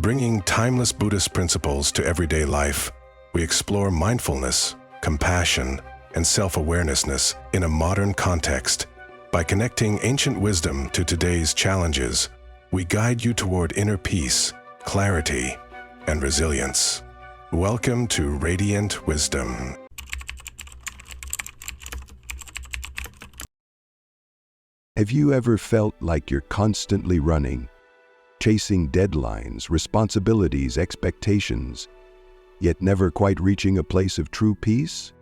Bringing timeless Buddhist principles to everyday life, we explore mindfulness, compassion, and self-awarenessness in a modern context. By connecting ancient wisdom to today's challenges, we guide you toward inner peace, clarity, and resilience. Welcome to Radiant Wisdom. Have you ever felt like you're constantly running, chasing deadlines, responsibilities, expectations, yet never quite reaching a place of true peace?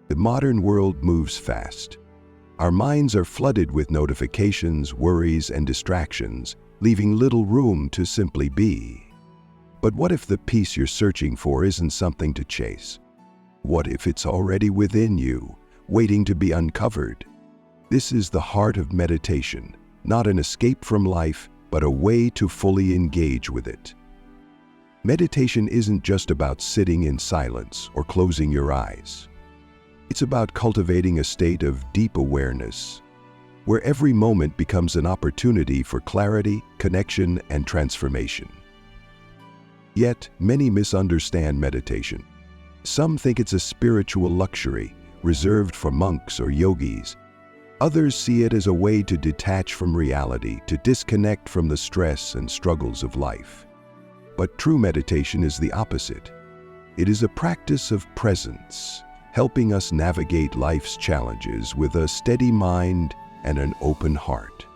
The modern world moves fast. Our minds are flooded with notifications, worries, and distractions, leaving little room to simply be. But what if the peace you're searching for isn't something to chase? What if it's already within you, waiting to be uncovered? This is the heart of meditation, not an escape from life, but a way to fully engage with it. Meditation isn't just about sitting in silence or closing your eyes. It's about cultivating a state of deep awareness, where every moment becomes an opportunity for clarity, connection, and transformation. Yet, many misunderstand meditation. Some think it's a spiritual luxury, reserved for monks or yogis. Others see it as a way to detach from reality, to disconnect from the stress and struggles of life. But true meditation is the opposite. It is a practice of presence, helping us navigate life's challenges with a steady mind and an open heart.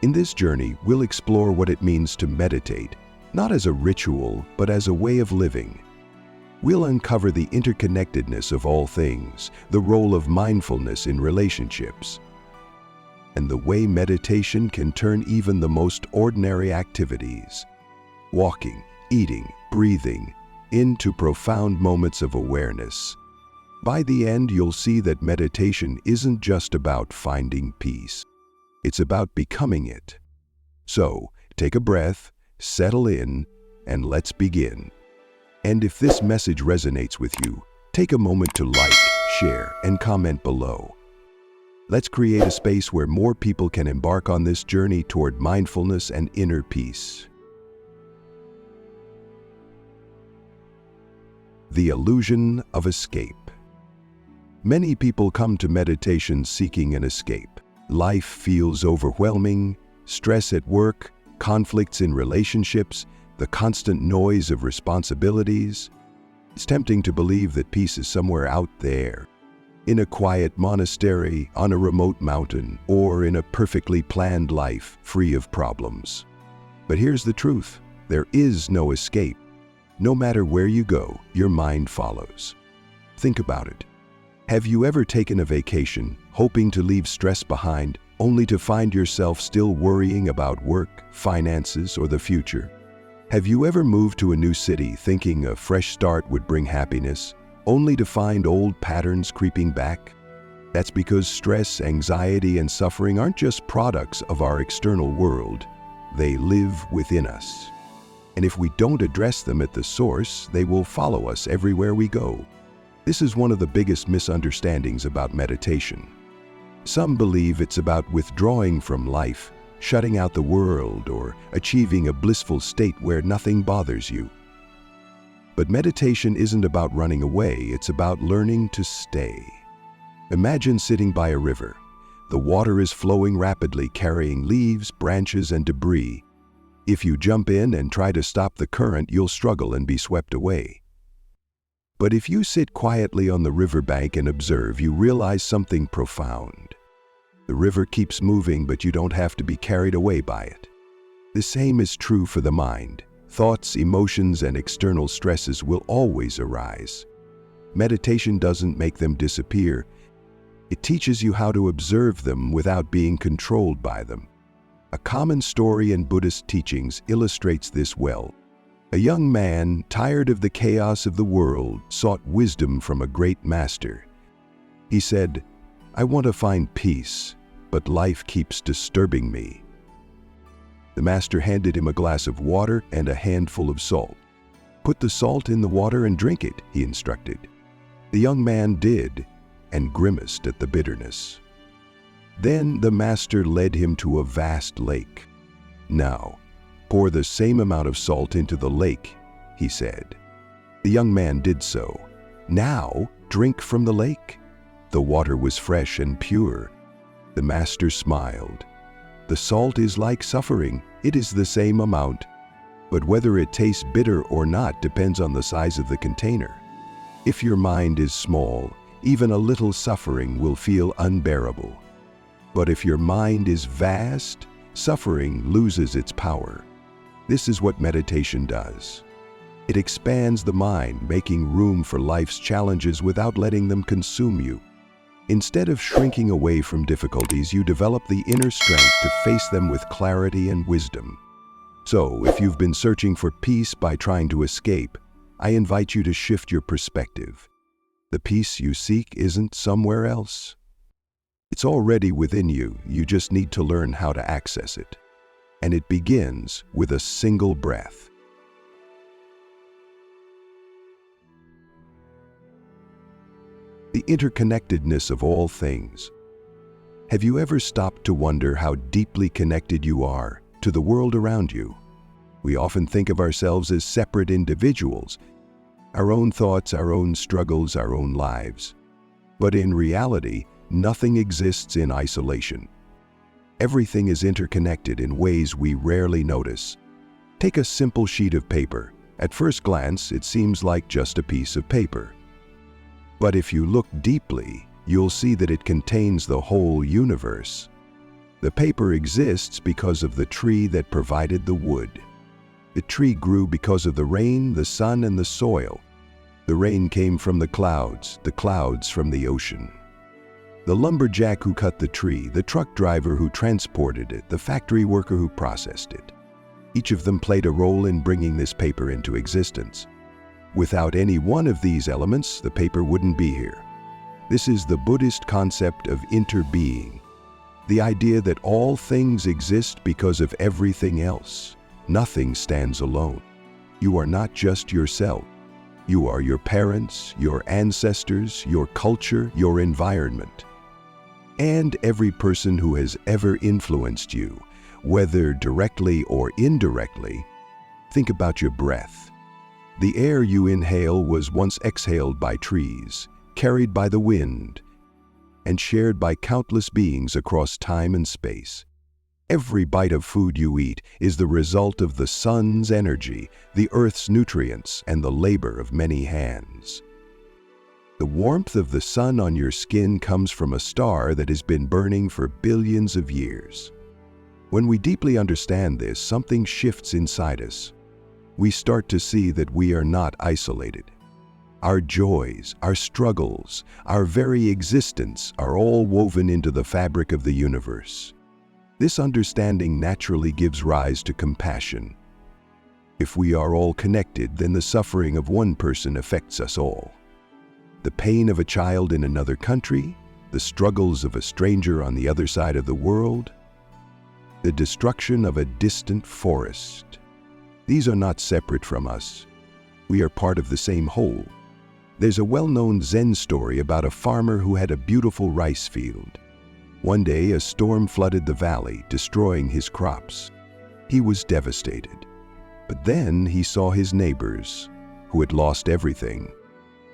In this journey, we'll explore what it means to meditate, not as a ritual, but as a way of living. We'll uncover the interconnectedness of all things, the role of mindfulness in relationships, and the way meditation can turn even the most ordinary activities, walking, eating, breathing, into profound moments of awareness. By the end, you'll see that meditation isn't just about finding peace. It's about becoming it. So, take a breath, settle in, and let's begin. And if this message resonates with you, take a moment to like, share, and comment below. Let's create a space where more people can embark on this journey toward mindfulness and inner peace. The illusion of escape. Many people come to meditation seeking an escape. Life feels overwhelming, stress at work, conflicts in relationships, the constant noise of responsibilities. It's tempting to believe that peace is somewhere out there, in a quiet monastery, on a remote mountain, or in a perfectly planned life free of problems. But here's the truth: there is no escape. No matter where you go, your mind follows. Think about it. Have you ever taken a vacation, hoping to leave stress behind, only to find yourself still worrying about work, finances, or the future? Have you ever moved to a new city thinking a fresh start would bring happiness, only to find old patterns creeping back? That's because stress, anxiety, and suffering aren't just products of our external world. They live within us. And if we don't address them at the source, they will follow us everywhere we go. This is one of the biggest misunderstandings about meditation. Some believe it's about withdrawing from life, shutting out the world, or achieving a blissful state where nothing bothers you. But meditation isn't about running away, it's about learning to stay. Imagine sitting by a river. The water is flowing rapidly, carrying leaves, branches, and debris. If you jump in and try to stop the current, you'll struggle and be swept away. But if you sit quietly on the riverbank and observe, you realize something profound. The river keeps moving, but you don't have to be carried away by it. The same is true for the mind. Thoughts, emotions, and external stresses will always arise. Meditation doesn't make them disappear. It teaches you how to observe them without being controlled by them. A common story in Buddhist teachings illustrates this well. A young man, tired of the chaos of the world, sought wisdom from a great master. He said, "I want to find peace, but life keeps disturbing me." The master handed him a glass of water and a handful of salt. "Put the salt in the water and drink it," he instructed. The young man did, and grimaced at the bitterness. Then the master led him to a vast lake. "Now, Pour the same amount of salt into the lake, he said. The young man did so. Now, drink from the lake. The water was fresh and pure. The master smiled. The salt is like suffering. It is the same amount. But whether it tastes bitter or not depends on the size of the container. If your mind is small, even a little suffering will feel unbearable. But if your mind is vast, suffering loses its power. This is what meditation does. It expands the mind, making room for life's challenges without letting them consume you. Instead of shrinking away from difficulties, you develop the inner strength to face them with clarity and wisdom. So, if you've been searching for peace by trying to escape, I invite you to shift your perspective. The peace you seek isn't somewhere else. It's already within you. You just need to learn how to access it. And it begins with a single breath. The interconnectedness of all things. Have you ever stopped to wonder how deeply connected you are to the world around you? We often think of ourselves as separate individuals, our own thoughts, our own struggles, our own lives. But in reality, nothing exists in isolation. Everything is interconnected in ways we rarely notice. Take a simple sheet of paper. At first glance, it seems like just a piece of paper. But if you look deeply, you'll see that it contains the whole universe. The paper exists because of the tree that provided the wood. The tree grew because of the rain, the sun, and the soil. The rain came from the clouds from the ocean. The lumberjack who cut the tree, the truck driver who transported it, the factory worker who processed it. Each of them played a role in bringing this paper into existence. Without any one of these elements, the paper wouldn't be here. This is the Buddhist concept of interbeing, the idea that all things exist because of everything else. Nothing stands alone. You are not just yourself. You are your parents, your ancestors, your culture, your environment. And every person who has ever influenced you, whether directly or indirectly. Think about your breath. The air you inhale was once exhaled by trees, carried by the wind, and shared by countless beings across time and space. Every bite of food you eat is the result of the sun's energy, the earth's nutrients, and the labor of many hands. The warmth of the sun on your skin comes from a star that has been burning for billions of years. When we deeply understand this, something shifts inside us. We start to see that we are not isolated. Our joys, our struggles, our very existence are all woven into the fabric of the universe. This understanding naturally gives rise to compassion. If we are all connected, then the suffering of one person affects us all. The pain of a child in another country, the struggles of a stranger on the other side of the world, the destruction of a distant forest. These are not separate from us. We are part of the same whole. There's a well-known Zen story about a farmer who had a beautiful rice field. One day, a storm flooded the valley, destroying his crops. He was devastated. But then he saw his neighbors, who had lost everything.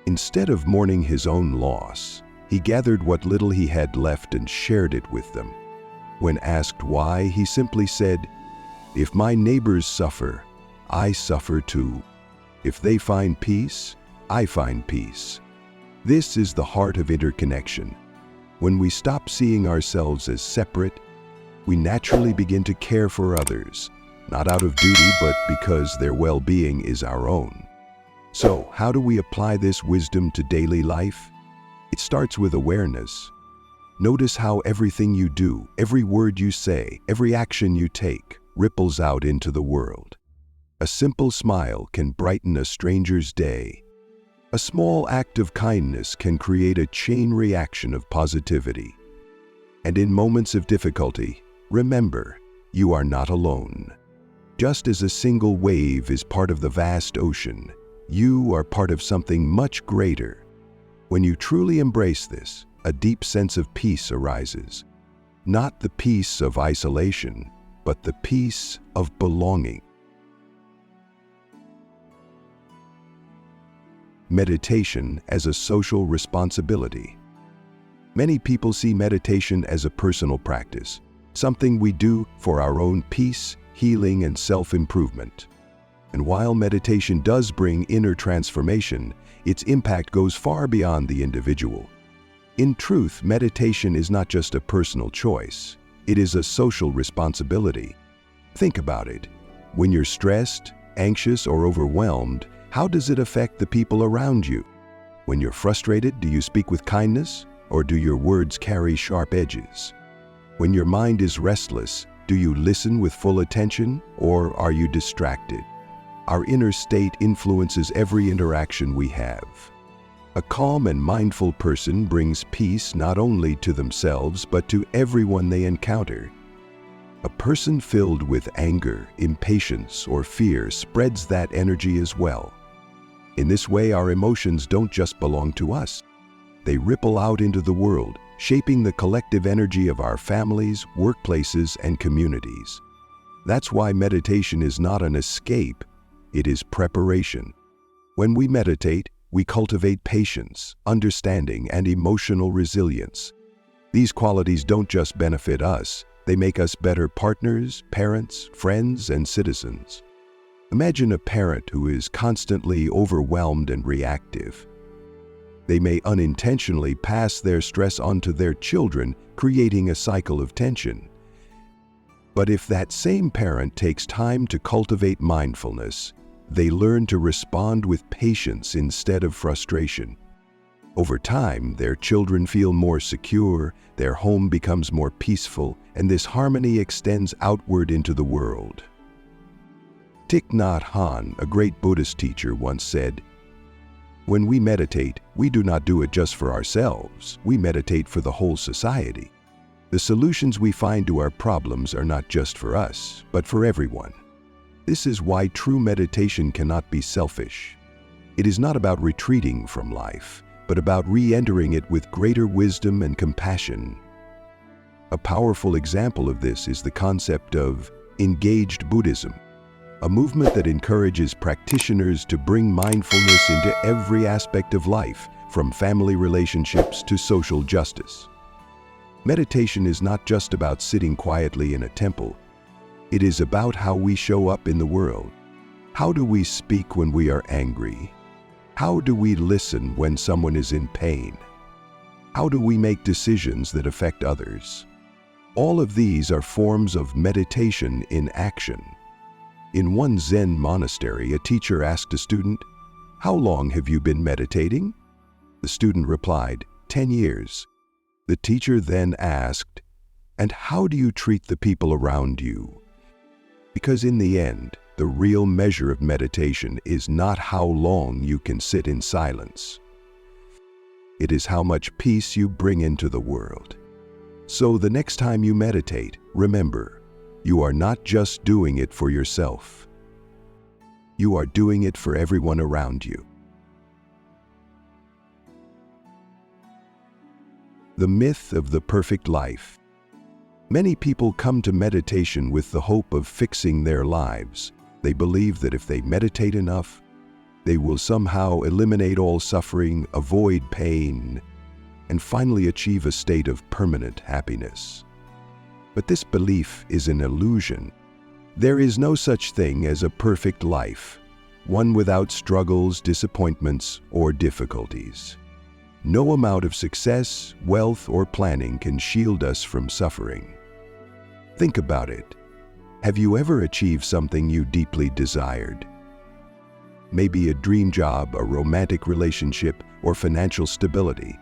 Instead of mourning his own loss, he gathered what little he had left and shared it with them. When asked why, he simply said, "If my neighbors suffer, I suffer too. If they find peace, I find peace." This is the heart of interconnection. When we stop seeing ourselves as separate, we naturally begin to care for others, not out of duty, but because their well-being is our own. So, how do we apply this wisdom to daily life? It starts with awareness. Notice how everything you do, every word you say, every action you take, ripples out into the world. A simple smile can brighten a stranger's day. A small act of kindness can create a chain reaction of positivity. And in moments of difficulty, remember, you are not alone. Just as a single wave is part of the vast ocean, you are part of something much greater. When you truly embrace this, a deep sense of peace arises. Not the peace of isolation, but the peace of belonging. meditation as a social responsibility. Many people see meditation as a personal practice, something we do for our own peace, healing, and self-improvement. And while meditation does bring inner transformation, its impact goes far beyond the individual. In truth, meditation is not just a personal choice, it is a social responsibility. Think about it. When you're stressed, anxious, or overwhelmed, how does it affect the people around you? When you're frustrated, do you speak with kindness, or do your words carry sharp edges? When your mind is restless, do you listen with full attention, or are you distracted? Our inner state influences every interaction we have. A calm and mindful person brings peace not only to themselves, but to everyone they encounter. A person filled with anger, impatience, or fear spreads that energy as well. In this way, our emotions don't just belong to us. They ripple out into the world, shaping the collective energy of our families, workplaces, and communities. That's why meditation is not an escape, it is preparation. When we meditate, we cultivate patience, understanding, and emotional resilience. These qualities don't just benefit us, they make us better partners, parents, friends, and citizens. Imagine a parent who is constantly overwhelmed and reactive. They may unintentionally pass their stress onto their children, creating a cycle of tension. But if that same parent takes time to cultivate mindfulness, they learn to respond with patience instead of frustration. Over time, their children feel more secure, their home becomes more peaceful, and this harmony extends outward into the world. Thich Nhat Hanh, a great Buddhist teacher, once said, "When we meditate, we do not do it just for ourselves, we meditate for the whole society. The solutions we find to our problems are not just for us, but for everyone." This is why true meditation cannot be selfish. It is not about retreating from life, but about re-entering it with greater wisdom and compassion. A powerful example of this is the concept of engaged Buddhism, a movement that encourages practitioners to bring mindfulness into every aspect of life, from family relationships to social justice. Meditation is not just about sitting quietly in a temple. It is about how we show up in the world. How do we speak when we are angry? How do we listen when someone is in pain? How do we make decisions that affect others? All of these are forms of meditation in action. In one Zen monastery, a teacher asked a student, "How long have you been meditating?" The student replied, 10 years. The teacher then asked, "And how do you treat the people around you?" Because in the end, the real measure of meditation is not how long you can sit in silence. It is how much peace you bring into the world. So the next time you meditate, remember, you are not just doing it for yourself. You are doing it for everyone around you. The myth of the perfect life. Many people come to meditation with the hope of fixing their lives. They believe that if they meditate enough, they will somehow eliminate all suffering, avoid pain, and finally achieve a state of permanent happiness. But this belief is an illusion. There is no such thing as a perfect life, one without struggles, disappointments, or difficulties. No amount of success, wealth, or planning can shield us from suffering. Think about it. Have you ever achieved something you deeply desired? Maybe a dream job, a romantic relationship, or financial stability,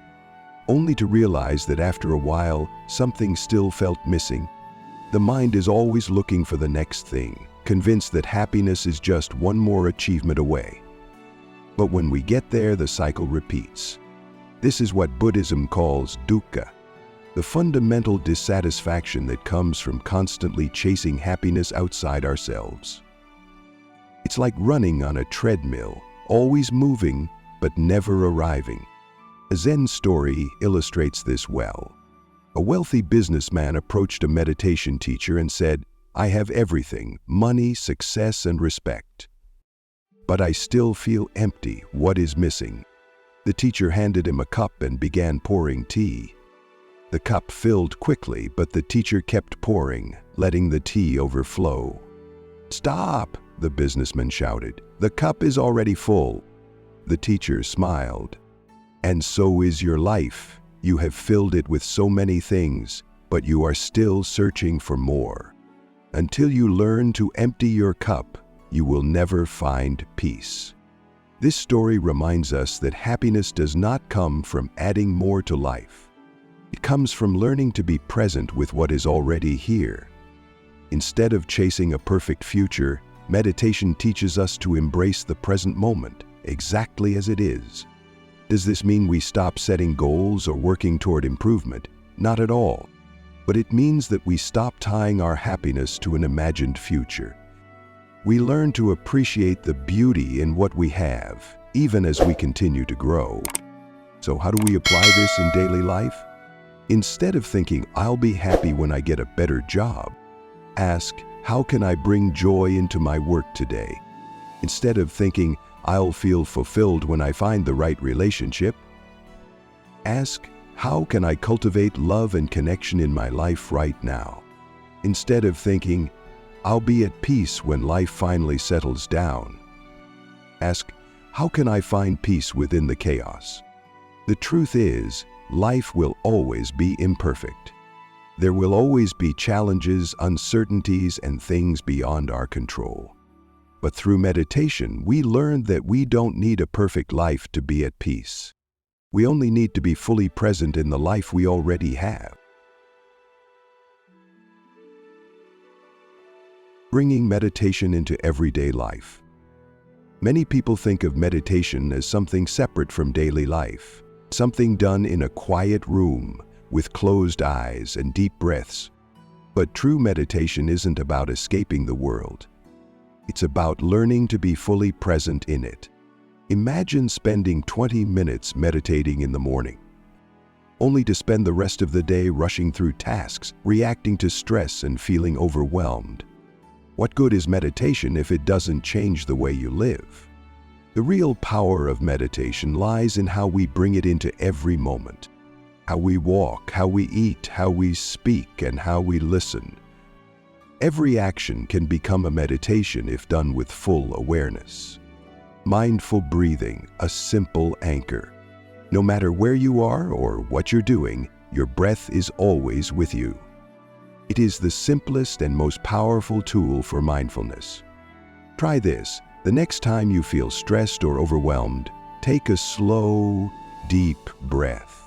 only to realize that after a while, something still felt missing. The mind is always looking for the next thing, convinced that happiness is just one more achievement away. But when we get there, the cycle repeats. This is what Buddhism calls dukkha, the fundamental dissatisfaction that comes from constantly chasing happiness outside ourselves. It's like running on a treadmill, always moving, but never arriving. A Zen story illustrates this well. A wealthy businessman approached a meditation teacher and said, "I have everything: money, success, and respect. But I still feel empty. What is missing? The teacher handed him a cup and began pouring tea. The cup filled quickly, but the teacher kept pouring, letting the tea overflow. "Stop!" the businessman shouted. "The cup is already full." The teacher smiled. "And so is your life. You have filled it with so many things, but you are still searching for more. Until you learn to empty your cup, you will never find peace." This story reminds us that happiness does not come from adding more to life. It comes from learning to be present with what is already here. Instead of chasing a perfect future, meditation teaches us to embrace the present moment, exactly as it is. Does this mean we stop setting goals or working toward improvement? Not at all. But it means that we stop tying our happiness to an imagined future. We learn to appreciate the beauty in what we have, even as we continue to grow. So how do we apply this in daily life? Instead of thinking, "I'll be happy when I get a better job," ask, "How can I bring joy into my work today?" Instead of thinking, "I'll feel fulfilled when I find the right relationship," ask, "How can I cultivate love and connection in my life right now?" Instead of thinking, "I'll be at peace when life finally settles down," ask, "How can I find peace within the chaos?" The truth is, life will always be imperfect. There will always be challenges, uncertainties, and things beyond our control. But through meditation, we learn that we don't need a perfect life to be at peace. We only need to be fully present in the life we already have. Bringing meditation into everyday life. Many people think of meditation as something separate from daily life, something done in a quiet room with closed eyes and deep breaths. But true meditation isn't about escaping the world. It's about learning to be fully present in it. Imagine spending 20 minutes meditating in the morning, only to spend the rest of the day rushing through tasks, reacting to stress, and feeling overwhelmed. What good is meditation if it doesn't change the way you live? The real power of meditation lies in how we bring it into every moment. How we walk, how we eat, how we speak, and how we listen. Every action can become a meditation if done with full awareness. Mindful breathing, a simple anchor. No matter where you are or what you're doing, your breath is always with you. It is the simplest and most powerful tool for mindfulness. Try this. The next time you feel stressed or overwhelmed, take a slow, deep breath.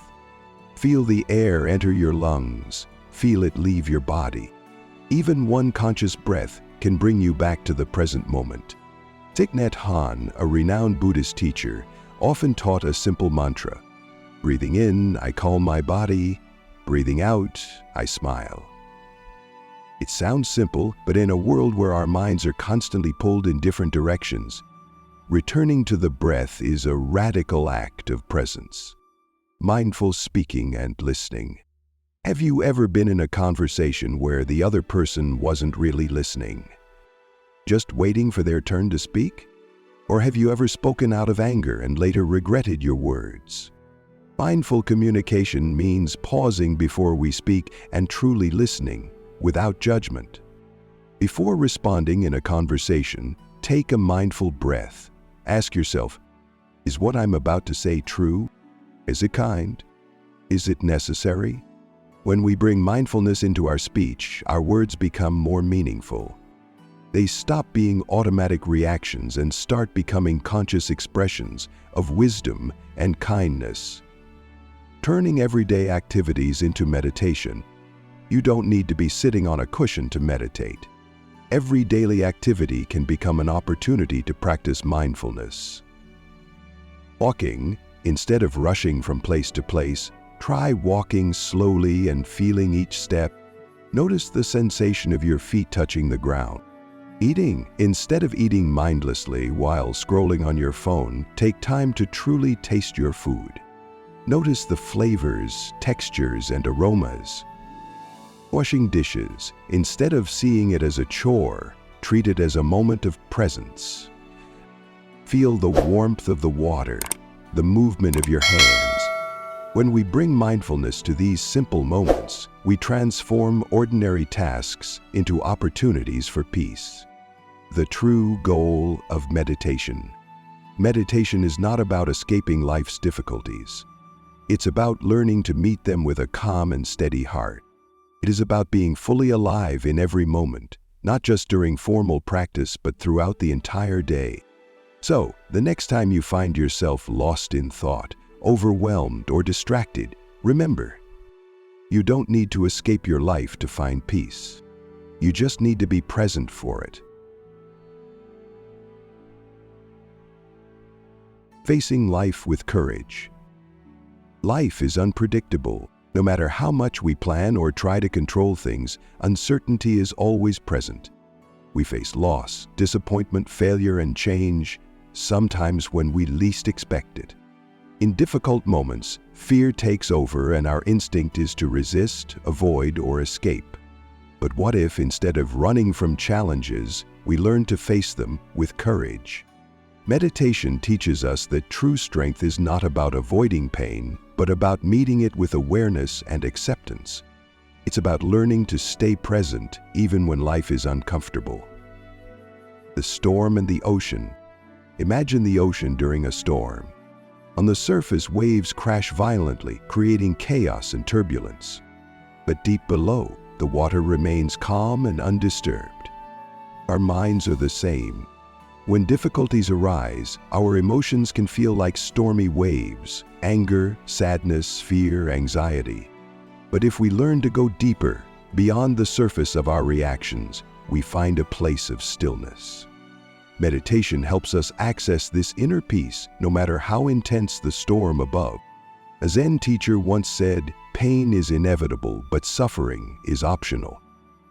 Feel the air enter your lungs. Feel it leave your body. Even one conscious breath can bring you back to the present moment. Thich Nhat Hanh, a renowned Buddhist teacher, often taught a simple mantra. Breathing in, I calm my body. Breathing out, I smile. It sounds simple, but in a world where our minds are constantly pulled in different directions, returning to the breath is a radical act of presence. Mindful speaking and listening. Have you ever been in a conversation where the other person wasn't really listening, just waiting for their turn to speak? Or have you ever spoken out of anger and later regretted your words? Mindful communication means pausing before we speak and truly listening, without judgment. Before responding in a conversation, take a mindful breath. Ask yourself, is what I'm about to say true? Is it kind? Is it necessary? When we bring mindfulness into our speech, our words become more meaningful. They stop being automatic reactions and start becoming conscious expressions of wisdom and kindness. Turning everyday activities into meditation. You don't need to be sitting on a cushion to meditate. Every daily activity can become an opportunity to practice mindfulness. Walking, instead of rushing from place to place, try walking slowly and feeling each step. Notice the sensation of your feet touching the ground. Eating, instead of eating mindlessly while scrolling on your phone, take time to truly taste your food. Notice the flavors, textures, and aromas. Washing dishes, instead of seeing it as a chore, treat it as a moment of presence. Feel the warmth of the water, the movement of your hands. When we bring mindfulness to these simple moments, we transform ordinary tasks into opportunities for peace. The true goal of meditation. Meditation is not about escaping life's difficulties. It's about learning to meet them with a calm and steady heart. It is about being fully alive in every moment, not just during formal practice, but throughout the entire day. So, the next time you find yourself lost in thought, overwhelmed, or distracted, remember, you don't need to escape your life to find peace. You just need to be present for it. Facing life with courage. Life is unpredictable. No matter how much we plan or try to control things, uncertainty is always present. We face loss, disappointment, failure, and change, sometimes when we least expect it. In difficult moments, fear takes over and our instinct is to resist, avoid, or escape. But what if, instead of running from challenges, we learn to face them with courage? Meditation teaches us that true strength is not about avoiding pain, but about meeting it with awareness and acceptance. It's about learning to stay present even when life is uncomfortable. The storm and the ocean. Imagine the ocean during a storm. On the surface, waves crash violently, creating chaos and turbulence. But deep below, the water remains calm and undisturbed. Our minds are the same. When difficulties arise, our emotions can feel like stormy waves: anger, sadness, fear, anxiety. But if we learn to go deeper, beyond the surface of our reactions, we find a place of stillness. Meditation helps us access this inner peace no matter how intense the storm above. A Zen teacher once said, "Pain is inevitable, but suffering is optional."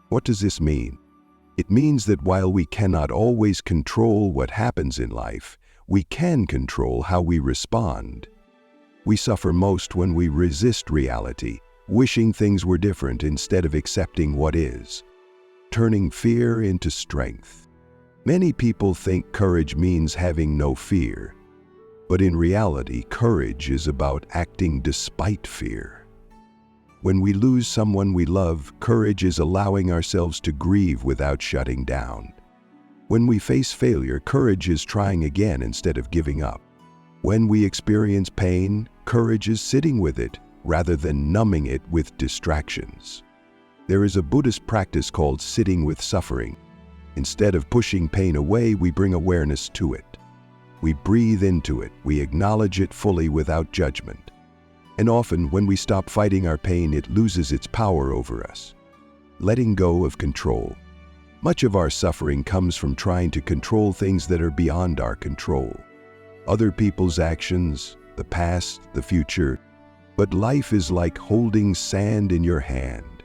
What does this mean? It means that while we cannot always control what happens in life, we can control how we respond. We suffer most when we resist reality, wishing things were different instead of accepting what is, turning fear into strength. Many people think courage means having no fear, but in reality, courage is about acting despite fear. When we lose someone we love, courage is allowing ourselves to grieve without shutting down. When we face failure, courage is trying again instead of giving up. When we experience pain, courage is sitting with it rather than numbing it with distractions. There is a Buddhist practice called sitting with suffering. Instead of pushing pain away, we bring awareness to it. We breathe into it, we acknowledge it fully without judgment. And often, when we stop fighting our pain, it loses its power over us. Letting go of control. Much of our suffering comes from trying to control things that are beyond our control. Other people's actions, the past, the future. But life is like holding sand in your hand.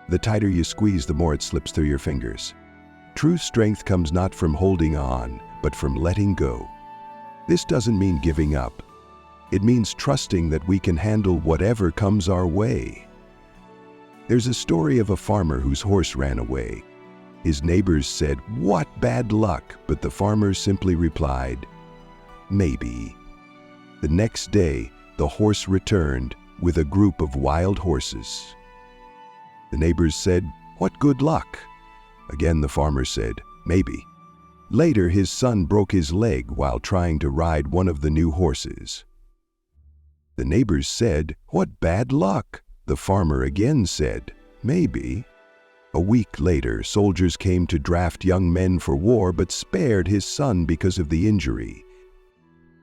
The tighter you squeeze, the more it slips through your fingers. True strength comes not from holding on, but from letting go. This doesn't mean giving up. It means trusting that we can handle whatever comes our way. There's a story of a farmer whose horse ran away. His neighbors said, "What bad luck," but the farmer simply replied, "Maybe." The next day, the horse returned with a group of wild horses. The neighbors said, "What good luck?" Again, the farmer said, "Maybe." Later, his son broke his leg while trying to ride one of the new horses. The neighbors said, "What bad luck?" The farmer again said, "Maybe." A week later, soldiers came to draft young men for war but spared his son because of the injury.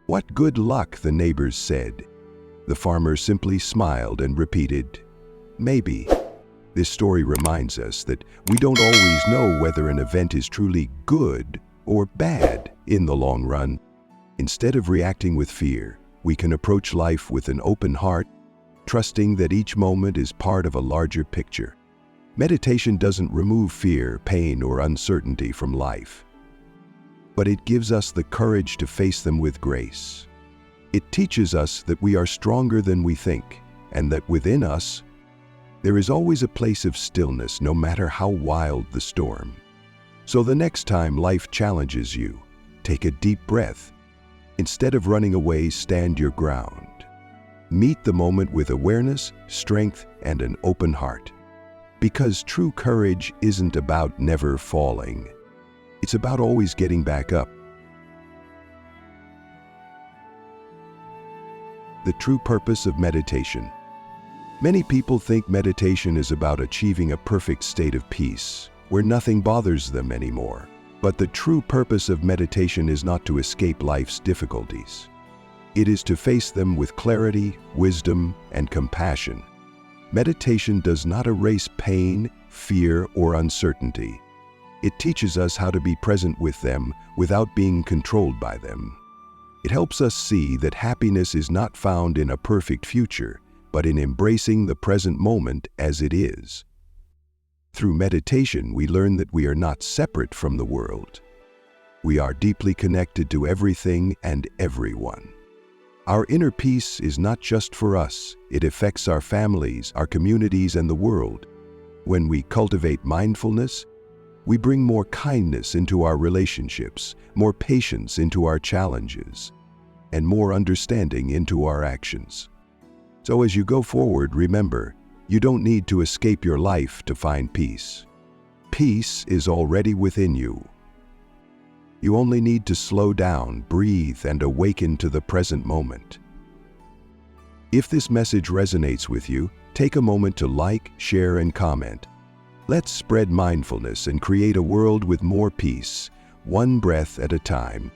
"What good luck," the neighbors said. The farmer simply smiled and repeated, "Maybe." This story reminds us that we don't always know whether an event is truly good or bad in the long run. Instead of reacting with fear, we can approach life with an open heart, trusting that each moment is part of a larger picture. Meditation doesn't remove fear, pain, or uncertainty from life, but it gives us the courage to face them with grace. It teaches us that we are stronger than we think, and that within us, there is always a place of stillness, no matter how wild the storm. So the next time life challenges you, take a deep breath, Instead of running away, stand your ground. Meet the moment with awareness, strength, and an open heart. Because true courage isn't about never falling. It's about always getting back up. The true purpose of meditation. Many people think meditation is about achieving a perfect state of peace, where nothing bothers them anymore. But the true purpose of meditation is not to escape life's difficulties. It is to face them with clarity, wisdom, and compassion. Meditation does not erase pain, fear, or uncertainty. It teaches us how to be present with them without being controlled by them. It helps us see that happiness is not found in a perfect future, but in embracing the present moment as it is. Through meditation, we learn that we are not separate from the world. We are deeply connected to everything and everyone. Our inner peace is not just for us. It affects our families, our communities, and the world. When we cultivate mindfulness, we bring more kindness into our relationships, more patience into our challenges, and more understanding into our actions. So as you go forward, remember, you don't need to escape your life to find peace. Peace is already within you. You only need to slow down, breathe, and awaken to the present moment. If this message resonates with you, take a moment to like, share, and comment. Let's spread mindfulness and create a world with more peace, one breath at a time.